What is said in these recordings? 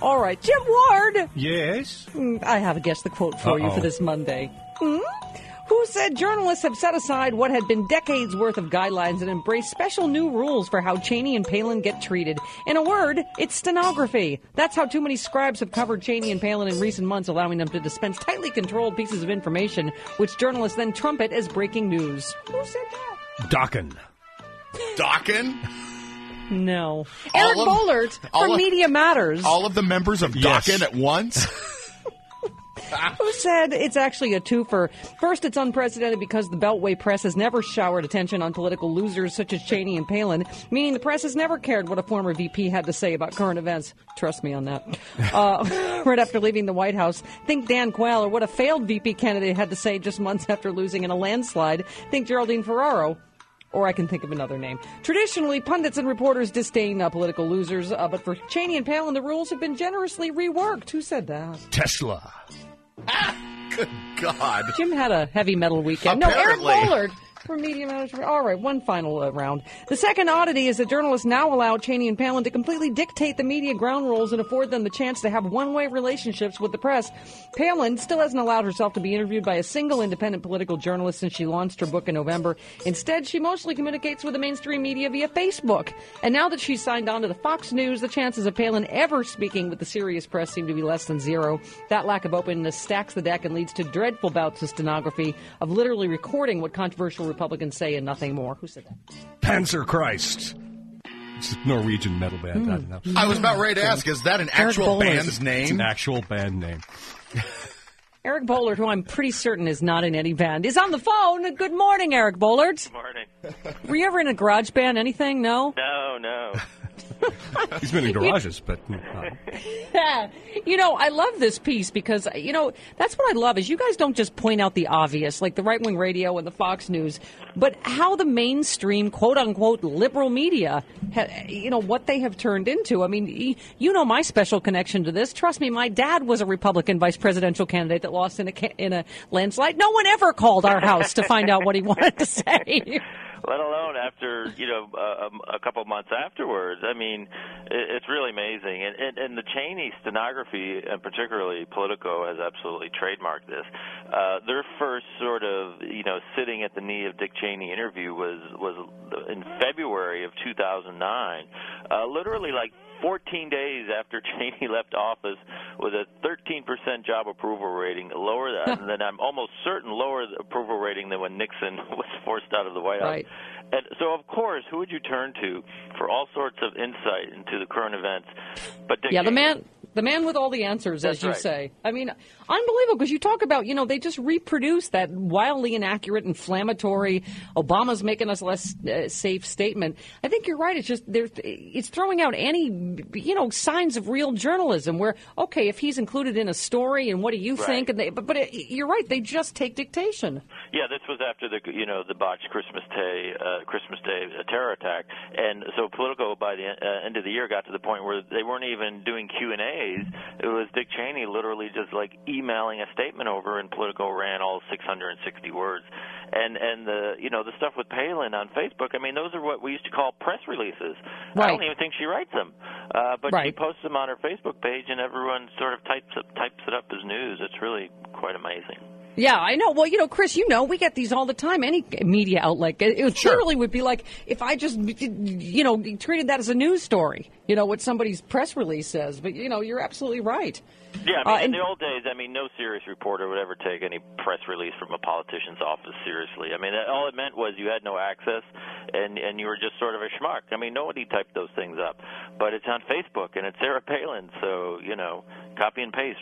All right, Jim Ward. Yes? I have a guess the quote for you for this Monday. Who said journalists have set aside what had been decades worth of guidelines and embraced special new rules for how Cheney and Palin get treated? In a word, it's stenography. That's how too many scribes have covered Cheney and Palin in recent months, allowing them to dispense tightly controlled pieces of information, which journalists then trumpet as breaking news. Who said that? Dockin. Dockin? No. Eric Boehlert from Media Matters. All of the members of Dockin at once? Who said it's actually a twofer? First, it's unprecedented because the Beltway press has never showered attention on political losers such as Cheney and Palin, meaning the press has never cared what a former VP had to say about current events. Trust me on that. Right after leaving the White House, think Dan Quayle, or what a failed VP candidate had to say just months after losing in a landslide. Think Geraldine Ferraro. Or I can think of another name. Traditionally, pundits and reporters disdain political losers, but for Cheney and Palin, the rules have been generously reworked. Who said that? Tesla. Good God. Jim had a heavy metal weekend. Apparently. No, Eric Boehlert for Media Matters. All right, one final round. The second oddity is that journalists now allow Cheney and Palin to completely dictate the media ground rules and afford them the chance to have one-way relationships with the press. Palin still hasn't allowed herself to be interviewed by a single independent political journalist since she launched her book in November. Instead, she mostly communicates with the mainstream media via Facebook. And now that she's signed on to the Fox News, the chances of Palin ever speaking with the serious press seem to be less than zero. That lack of openness stacks the deck and leads to dreadful bouts of stenography, of literally recording what controversial Republicans say and nothing more. Who said that? Panzer Christ. It's a Norwegian metal band. I don't know. I was about ready to ask, is that an actual band's name? It's an actual band name. Eric Boehlert, who I'm pretty certain is not in any band, is on the phone. Good morning, Eric Boehlert. Good morning. Were you ever in a garage band? Anything? No? No. He's been in garages, but... You know, I love this piece because, you know, that's what I love is you guys don't just point out the obvious, like the right-wing radio and the Fox News, but how the mainstream, quote-unquote, liberal media, what they have turned into. I mean, you know my special connection to this. Trust me, my dad was a Republican vice presidential candidate that lost in a landslide. No one ever called our house to find out what he wanted to say. Let alone after, a couple months afterwards. I mean, it's really amazing. And the Cheney stenography, and particularly Politico, has absolutely trademarked this. Their first sort of, sitting at the knee of Dick Cheney interview was in February of 2009, literally like 14 days after Cheney left office with a 13% job approval rating, lower that, and then I'm almost certain lower the approval rating than when Nixon was forced out of the White House. Right. And so, of course, who would you turn to for all sorts of insight into the current events? But Dick Cheney. The man with all the answers, That's as you right. say. I mean, unbelievable, because you talk about, they just reproduce that wildly inaccurate, inflammatory, Obama's making us less safe statement. I think you're right. It's just, it's throwing out any, signs of real journalism where, okay, if he's included in a story and what do you think? And but you're right. They just take dictation. Yeah, this was after the botched Christmas Day terror attack. And so Politico, by the end of the year, got to the point where they weren't even doing Q&A. It was Dick Cheney literally just like emailing a statement over, and Politico ran all 660 words. And the stuff with Palin on Facebook, I mean, those are what we used to call press releases. Right. I don't even think she writes them. But Right. she posts them on her Facebook page, and everyone sort of types it up as news. It's really quite amazing. Yeah, I know. Well, Chris, we get these all the time. Any media outlet, it literally would be like if I just, treated that as a news story, what somebody's press release says. But, you're absolutely right. Yeah, I mean, in the old days, no serious reporter would ever take any press release from a politician's office seriously. I mean, all it meant was you had no access, and you were just sort of a schmuck. I mean, nobody typed those things up. But it's on Facebook, and it's Sarah Palin, so, copy and paste.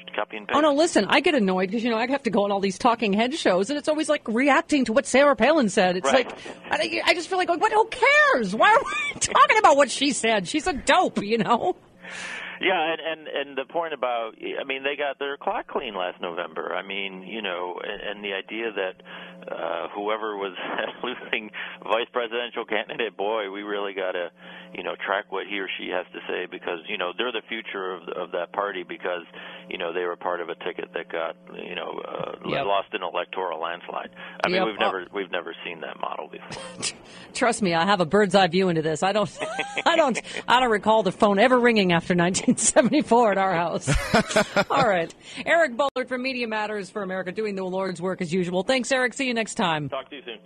Oh, no, listen, I get annoyed because, I have to go on all these talking head shows, and it's always like reacting to what Sarah Palin said. It's right. like, I just feel like, what? Who cares? Why are we talking about what she said? She's a dope, Yeah, and the point about, I mean, they got their clock clean last November. I mean, and the idea that whoever was losing vice presidential candidate, boy, we really got to, track what he or she has to say because, they're the future of that party because, they were part of a ticket that got, lost in an electoral landslide. I mean, we've never seen that model before. Trust me, I have a bird's eye view into this. I don't recall the phone ever ringing after 19. 1974 at our house. All right. Eric Boehlert from Media Matters for America doing the Lord's work as usual. Thanks, Eric. See you next time. Talk to you soon.